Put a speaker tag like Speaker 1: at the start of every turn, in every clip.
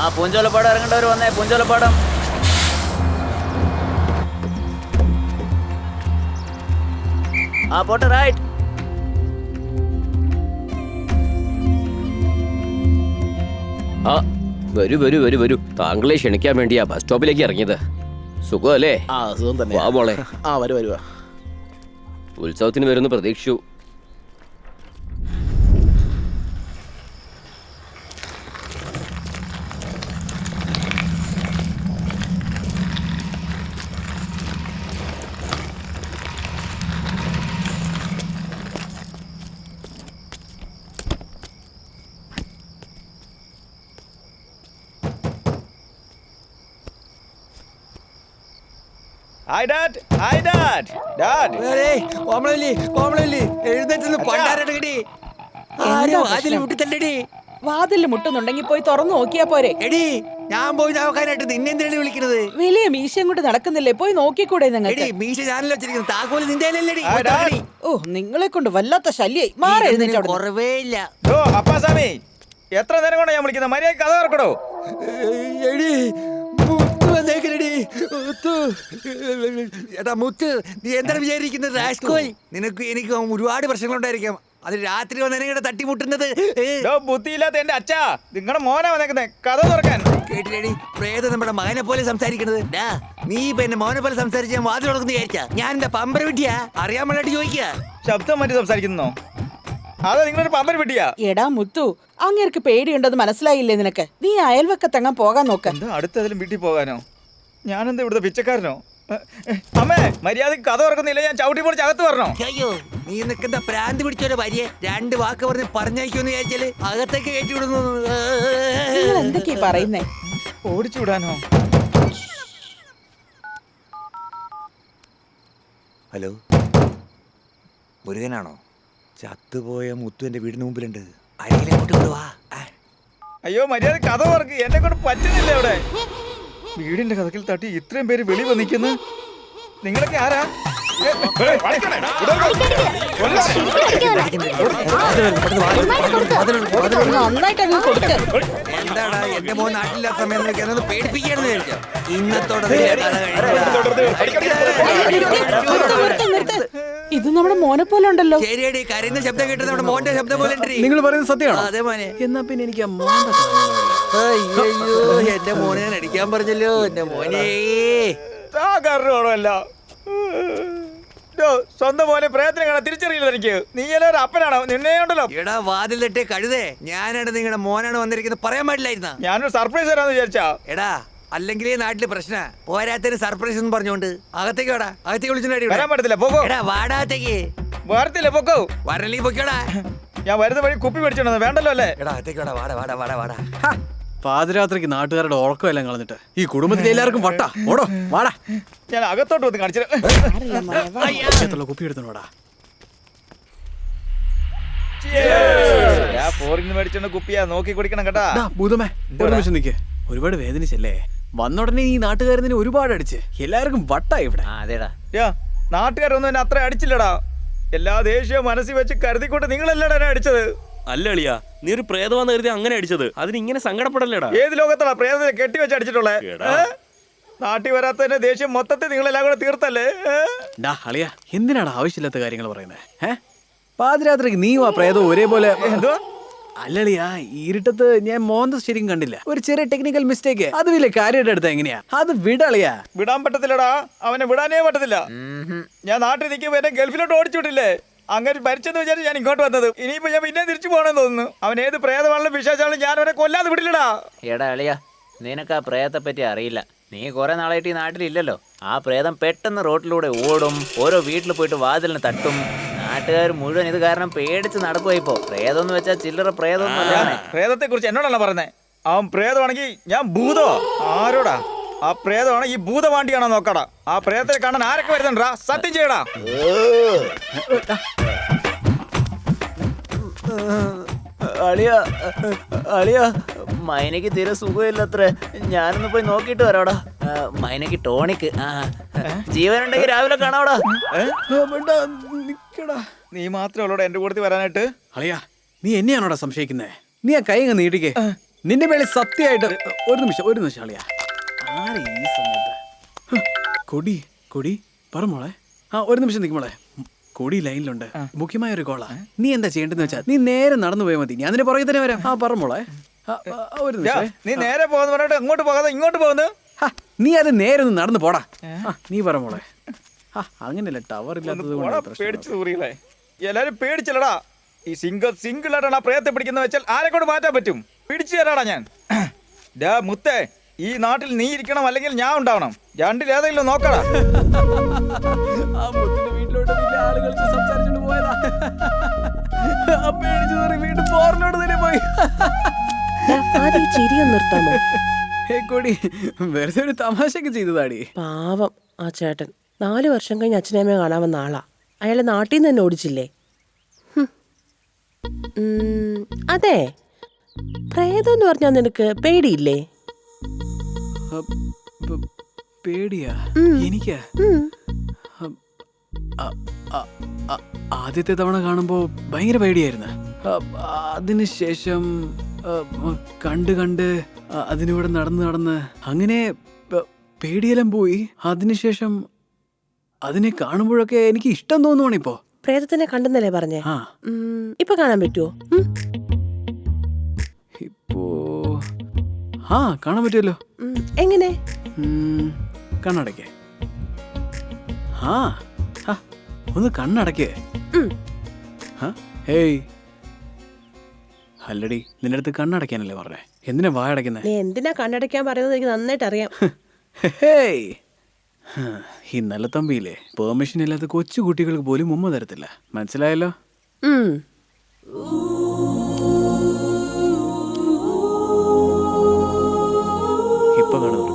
Speaker 1: ആ പൂഞ്ചോലപ്പാടം ഇറങ്ങേണ്ടവർ വന്നേ. പൂഞ്ചോലപ്പാടം. ആ പോട്ടെ. റൈറ്റ്.
Speaker 2: ആ വരൂ വരൂ വരൂ വരൂ. താങ്കളെ ക്ഷണിക്കാൻ വേണ്ടിയാ ബസ് സ്റ്റോപ്പിലേക്ക് ഇറങ്ങിയത്. സുഖമല്ലേ?
Speaker 3: ആ സുഖം തന്നെ.
Speaker 2: വാ മോളെ.
Speaker 3: ആ വരുവാ.
Speaker 2: ഉത്സവത്തിന് വരുന്ന പ്രതീക്ഷിച്ചു.
Speaker 4: Hi dad. Hi dad. Dad.
Speaker 5: വാതിൽ മുട്ടുന്നുണ്ടെങ്കിൽ പോയി തുറന്നു നോക്കിയാ പോരെ.
Speaker 6: എടി ഞാൻ പോയി നോക്കാനായിട്ട് നിന്നെ എന്തിനാണ് വിളിക്കുന്നത്?
Speaker 5: വലിയ മീശയും കൊണ്ട് നടക്കുന്നില്ലേ, പോയി നോക്കിക്കൂടെ നിങ്ങൾക്ക്?
Speaker 6: മീശ ചാനൽ വെച്ചിരിക്കുന്നത് താക്കോല് നിന്റെ
Speaker 5: ഓ, നിങ്ങളെ കൊണ്ട് വല്ലാത്ത ശല്യായി. മാറി എഴുന്നേറ്റ് അവിടെ.
Speaker 6: കുറവേ ഇല്ല.
Speaker 4: ഓ അപ്പാസ്വാമി, എത്ര നേരം കൊണ്ടാ ഞാൻ വിളിക്കുന്നത്? മര്യാദ കഥ തുറക്കടോ.
Speaker 6: എടി മുത്ത് വന്നേക്കലടി. എടാ മുത്ത്, നീ എന്താണ് വിചാരിക്കുന്നത്? രാഷ്കോയ്, നിനക്ക് എനിക്ക് ഒരുപാട് പ്രശ്നങ്ങളുണ്ടായിരിക്കാം. അത് രാത്രി വന്നതിനെ തട്ടിമുട്ടുന്നത്.
Speaker 4: ബുദ്ധിയില്ലാത്ത എന്റെ അച്ഛാ, നിങ്ങളുടെ മോനാ വന്നേക്കുന്നേ കഥ തുറക്കാൻ.
Speaker 6: കേട്ടില്ലടി, പ്രേതം നമ്മുടെ മകനെ പോലെ സംസാരിക്കണത്. നീ ഇപ്പൊ എന്റെ മോനെ പോലെ സംസാരിച്ച വാതിൽ തുറക്കുന്ന വിചാരിച്ചാ? ഞാൻ എന്താ പമ്പര വിട്ടിയാ? അറിയാൻ വേണ്ടിട്ട് ചോദിക്കാ.
Speaker 4: ശബ്ദം മാറ്റി സംസാരിക്കുന്നോ? അതെ, നിങ്ങളൊരു പമ്പര വിട്ടിയാ?
Speaker 5: എടാ മുത്തു, അങ്ങേർക്ക് പേടിയുണ്ടെന്ന് മനസ്സിലായില്ലേ നിനക്ക്? നീ അയൽവക്കത്തങ്ങാൻ പോകാൻ നോക്ക.
Speaker 4: എന്താ അടുത്തേതിലും വീട്ടിൽ പോകാനോ? ഞാനെന്താ ഇവിടുത്തെ പിച്ചക്കാരനോ? അമ്മേ, മര്യാദക്ക് കഥ തുറക്കുന്നില്ല, ഞാൻ ചവിട്ടി പൊളിച്ച് അകത്ത് പറഞ്ഞോ?
Speaker 6: അയ്യോ, നീ നിൽക്കുന്ന പ്രാന്ത് പിടിച്ചോലെ ഭാര്യ. രണ്ട് വാക്ക് പറഞ്ഞ് പറഞ്ഞയക്കുമെന്ന് വിചാരിച്ചാല് അകത്തേക്ക് കയറ്റി വിടുന്നു.
Speaker 5: നിങ്ങൾ എന്തൊക്കെയാ പറയുന്നേ?
Speaker 4: ഓടിച്ചു വിടാനോ?
Speaker 6: ഹലോ, മുരുകനാണോ? ചത്തുപോയ മുത്തു എന്റെ വീടിന് മുമ്പിലുണ്ട്. അരികിലോട്ട് വിടുവാ.
Speaker 4: അയ്യോ, മര്യാദ കഥ തുറക്ക്, എന്നെ കൊണ്ട് പറ്റുന്നില്ല ഇവിടെ. വീടിന്റെ കഥക്കിൽ തട്ടി ഇത്രയും പേര് വെളി വന്നിക്കുന്നു. നിങ്ങളൊക്കെ ആരാ?
Speaker 5: നന്നായിട്ട് അങ്ങ് കൊടുക്ക.
Speaker 6: എന്താടാ എന്റെ മോൻ നാട്ടിലില്ലാത്ത സമയം പേടിപ്പിക്കാണെന്ന് വിചാരിച്ചോ? ഇന്നത്തോടെ
Speaker 5: ഇത് നമ്മുടെ മോനെ പോലെ ഉണ്ടല്ലോ.
Speaker 6: ശരിയടി, കരയുന്ന ശബ്ദം കേട്ടത് നമ്മുടെ മോന്റെ ശബ്ദം പോലെ ഉണ്ട്.
Speaker 3: നിങ്ങൾ പറയുന്നത് സത്യമാണോ?
Speaker 6: അതെ മോനെ.
Speaker 3: എന്നാ പിന്നെ എനിക്ക്
Speaker 6: അയ്യോ, എന്റെ മോനെ ഞാൻ അടിക്കാൻ പറഞ്ഞല്ലോ. എന്റെ മോനെ
Speaker 4: കാരണമല്ല, സ്വന്തം മോനെ പ്രയത്നം കാണാൻ തിരിച്ചറിയില്ല എനിക്ക്. നീ എല്ലാവരും അപ്പനാണോ? നിന്നെ ഉണ്ടല്ലോ.
Speaker 6: എടാ വാതിൽ തട്ടേ കഴുതേ, ഞാനാണ് നിങ്ങളുടെ മോനാണ് വന്നിരിക്കുന്നത് പറയാൻ പാടില്ലായിരുന്ന?
Speaker 4: ഞാനൊരു സർപ്രൈസ് തരാന്ന് വിചാരിച്ചാ.
Speaker 6: എടാ, അല്ലെങ്കിൽ നാട്ടില് പ്രശ്ന പോരാത്തൊരു സർപ്രൈസ് എന്ന് പറഞ്ഞോണ്ട് അകത്തേക്ക് വാടാ. അകത്തേക്ക് വിളിച്ചു
Speaker 4: വരാൻ പറ്റത്തില്ല, പോകോ.
Speaker 6: എടാ വാടാത്തേക്ക്.
Speaker 4: വരത്തില്ല, പൊക്കോ.
Speaker 6: വരലീ പൊക്കോടാ.
Speaker 4: ഞാൻ വരുന്ന വഴി കുപ്പി പിടിച്ചോണ്ടോ? വേണ്ടല്ലോ അല്ലേ?
Speaker 6: എടാ അകത്തേക്ക് വാടാ. വാടാ വാടാ വാടാ വാടാ.
Speaker 3: പാതിരാത്രിക്ക് നാട്ടുകാരുടെ ഉറക്കമെല്ലാം കളഞ്ഞിട്ട് ഈ കുടുംബത്തിലെ എല്ലാവർക്കും വട്ടാ. ഓടോ വാടാ.
Speaker 4: ഞാൻ അകത്തോട്ട് വന്ന് കാണിച്ചിട്ട്
Speaker 3: കുപ്പി എടുത്തോടാ.
Speaker 4: പോറിന്ന് മേടിച്ചോണ്ട് കുപ്പിയാ, നോക്കി കുടിക്കണം കേട്ടാ.
Speaker 3: ഭൂതമേ, ഒരു നിമിഷം നിക്ക്. ഒരുപാട് വേദനിച്ചല്ലേ? വന്നുടനെ ഈ നാട്ടുകാരനെ ഒരുപാട് അടിച്ച് എല്ലാവർക്കും വട്ടാ ഇവിടെ.
Speaker 1: അതേടാ,
Speaker 4: നാട്ടുകാരൊന്നും എന്നെ അത്ര അടിച്ചില്ലടാ. എല്ലാ ദേഷ്യവും മനസ്സിൽ വെച്ച് കരുതിക്കൊണ്ട് നിങ്ങളല്ലടാ എന്നെ അടിച്ചത്.
Speaker 2: അല്ല അളിയാ, നീ ഒരു പ്രേതമാന്ന് കരുതി അങ്ങനെ അടിച്ചത്. അതിന് ഇങ്ങനെ സങ്കടപ്പെടല്ലേടാ.
Speaker 4: ഏത് ലോകത്താടാ പ്രേതത്തെ കെട്ടി വെച്ച് അടിച്ചിട്ടുള്ളേ? നാട്ടിൽ വരാത്തതിന്റെ ദേഷ്യം മൊത്തത്തിൽ നിങ്ങളെല്ലാം കൂടെ തീർത്തല്ലേ?
Speaker 3: ഡാ അളിയാ, എന്തിനാണ് ആവശ്യമില്ലാത്ത കാര്യങ്ങൾ പറയുന്നത്? പാതിരാത്രിക്ക് നീയും ആ പ്രേതവും ഒരേപോലെ.
Speaker 4: എന്തുവാ?
Speaker 3: അല്ലളിയാ, ഇരുട്ടത്ത് ഞാൻ മോന്ത ശരിക്കും കണ്ടില്ല. ഒരു ചെറിയ ടെക്നിക്കൽ മിസ്റ്റേക്ക്. അത് വലിയ കാര്യമായിട്ട് എടുത്ത എങ്ങനെയാ? അത് വിടളിയാ.
Speaker 4: വിടാൻ പറ്റത്തില്ലടാ, അവനെ വിടാനേ പറ്റത്തില്ല. ഞാൻ നാട്ടിൽ നിൽക്കുമ്പോ എന്നെ ഗൾഫിലോട്ട് ഓടിച്ചു വിട്ടില്ലേ? അങ്ങനെ ഭരിച്ചെന്ന് വിചാരിച്ച് ഞാൻ ഇങ്ങോട്ട് വന്നത്. ഇനിയിപ്പോ ഞാൻ പിന്നെ തിരിച്ചു പോകണമെന്ന് തോന്നുന്നു. അവൻ ഏത് പ്രേതമാണെങ്കിലും വിശ്വാസമാണെങ്കിലും ഞാൻ അവനെ കൊല്ലാതെ വിടില്ലടാ.
Speaker 1: എടാ അളിയാ, നിനക്ക് ആ പ്രേതത്തെ പറ്റി അറിയില്ല. നീ കുറെ നാളായിട്ട് ഈ നാട്ടിലില്ലല്ലോ. ആ പ്രേതം പെട്ടെന്ന് റോട്ടിലൂടെ ഓടും, ഓരോ വീട്ടിൽ പോയിട്ട് വാതിലിന് തട്ടും. നാട്ടുകാർ മുഴുവൻ ഇത് കാരണം പേടിച്ച് നടക്കുവാ. ഇപ്പോ പ്രേതം എന്ന് വെച്ചാൽ ചില്ലറ പ്രേതമൊന്നും അല്ല.
Speaker 4: പ്രേതത്തെ കുറിച്ച് എന്നോടാണ് പറഞ്ഞത്. അവൻ പ്രേതമാണെങ്കിൽ ഞാൻ ഭൂതോ? ആരോടാ? ആ പ്രേതമാണ് ഈ ഭൂതവാണ്ടിയാണോ നോക്കടാ. ആ പ്രേതത്തെ കാണാൻ ആരൊക്കെ വരുന്നുണ്ടാ? സത്യം ചെയ്യടാ.
Speaker 1: അളിയാ, അളിയാ, മൈനക്ക് തീരെ സുഖമില്ലത്രേ. ഞാനൊന്ന് പോയി നോക്കിയിട്ട് വരാടാ. മൈനക്ക് ടോണിക്ക് ജീവനുണ്ടെങ്കിൽ രാവിലെ കാണാവടാ.
Speaker 4: നീ മാത്രമേ ഉള്ളൂടാ എന്റെ കൂട്ടത്തിൽ വരാനായിട്ട്.
Speaker 3: അളിയാ, നീ എന്നെയാണോടാ സംശയിക്കുന്നേ? നീ ആ കൈ അങ്ങ് നീട്ടിക്കേ. നിന്റെ മേളിൽ സത്യമായിട്ട് ഒരു നിമിഷം അളിയാ. ആരെ ഈ സമയത്ത് കൊടി കൊടി പറ മോളെ. ഒരു നിമിഷം നിൽക്കുമ്പോളെ, കൊടി ലൈനിലുണ്ട്. മുഖ്യമായ ഒരു കോളാ. നീ എന്താ ചെയ്യേണ്ടതെന്ന് വെച്ചാൽ നീ നേരെ നടന്നു പോയാൽ മതി. ഞാൻ നിന്റെ പുറകെ തന്നെ വരാം. പറ മോളെ. ഒരു നിമിഷം.
Speaker 4: നീ നേരെ പോകുന്ന പറഞ്ഞിട്ട് എങ്ങോട്ട് പോകാതെ ഇങ്ങോട്ട് പോകുന്നു.
Speaker 3: നീ അത് നേരെ ഒന്ന് നടന്നു പോടാ. നീ പറ മോളെ. അങ്ങനെയല്ല, ടവർ ഇല്ലാത്തത്
Speaker 4: പേടിച്ചു തൂറികളെ. എല്ലാരും പേടിച്ചല്ലടാ. ഈ സിംഗിൾ ആയിട്ടാണ് ആ പ്രേതത്തെ പിടിക്കുന്ന വെച്ചാൽ ആരെ കൊണ്ട് മാറ്റാൻ പറ്റും? പിടിച്ചു തരാടാ ഞാൻ. മുത്തേ, ഈ നാട്ടിൽ നീ ഇരിക്കണം അല്ലെങ്കിൽ ഞാൻ ഉണ്ടാവണം. രണ്ടിലേതെങ്കിലും നോക്കടാ.
Speaker 3: വീട്ടിലോട്ട് ആളുകൾ സംസാരിച്ചോണ്ട് പോയതാ. വീണ്ടും ഫോറിനോട് തന്നെ പോയി.
Speaker 7: ചിരിയൊന്നും നിർത്താമോ?
Speaker 3: കൊടി വെറുതെ ഒരു തമാശയൊക്കെ ചെയ്തതാടി.
Speaker 7: പാവം ആ ചേട്ടൻ 4 വർഷം കഴിഞ്ഞ് അച്ഛനമ്മയെ കാണാൻ വന്ന ആളാ. അയാളെ നാട്ടിൽ നിന്ന് തന്നെ ഓടിച്ചില്ലേ? അതെ, പ്രേതം എന്ന് പറഞ്ഞാൽ നിനക്ക് പേടിയില്ലേ?
Speaker 3: പേടിയാ എനിക്കാ? ആദ്യത്തെ തവണ കാണുമ്പോ ഭയങ്കര പേടിയായിരുന്നു. അതിനുശേഷം കണ്ട് അതിനിവിടെ നടന്ന് അങ്ങനെ പേടിയെല്ലാം പോയി. അതിനുശേഷം അതിനെ കാണുമ്പോഴൊക്കെ എനിക്ക് ഇഷ്ടം തോന്നുവാണിപ്പോ.
Speaker 7: പ്രേതത്തിനെ കണ്ടെന്നല്ലേ പറഞ്ഞേ? ഇപ്പൊ കാണാൻ പറ്റുമോ?
Speaker 3: ഇപ്പോ കാണാൻ പറ്റുമല്ലോ.
Speaker 7: എങ്ങനെ?
Speaker 3: കണ്ണടക്കേ. ഒന്ന് കണ്ണടക്കേ. ഹേയ്, അല്ലടി, നിന്റെ അടുത്ത് കണ്ണടക്കാനല്ലേ പറഞ്ഞേ? എന്തിനാ വായടക്കുന്നേ?
Speaker 7: നീ എന്തിനാ കണ്ണടയ്ക്കാൻ പറയുന്നത് എനിക്ക് നന്നായിട്ട് അറിയാം.
Speaker 3: ഹേയ്, ഈ നല്ല തമ്പിയില്ലേ, പെർമിഷൻ ഇല്ലാത്ത കൊച്ചു കുട്ടികൾക്ക് പോലും ഉമ്മ തരത്തില്ല. മനസ്സിലായല്ലോ? ഇപ്പൊ കാണുന്നു.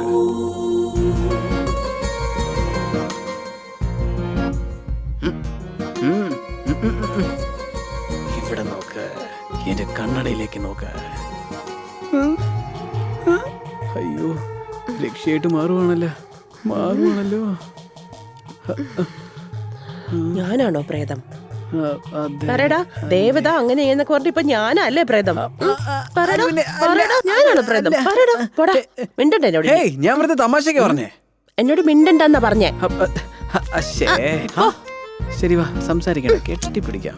Speaker 3: ഇവിടെ നോക്ക്, എന്റെ കണ്ണടയിലേക്ക് നോക്ക്. അയ്യോ, രക്ഷയായിട്ട് മാറുവാണല്ലോ.
Speaker 7: ഞാനാണോ പ്രേതം? പറയടാ, ദേവത അങ്ങനെ എന്നൊക്കെ പറഞ്ഞിട്ട് ഇപ്പൊ ഞാനല്ലേ പ്രേതം? ഞാനാണോ പ്രേതം? പറയടാ, പോടാ. മിണ്ടണ്ട എന്നോട്.
Speaker 3: ഞാൻ വെറുതെ തമാശക്ക് പറഞ്ഞേ.
Speaker 7: എന്നോട് മിണ്ടണ്ടെന്നാ പറഞ്ഞേ.
Speaker 3: ശരി വാ, സംസാരിക്കണ്ട, കെട്ടിപ്പിടിക്കാം.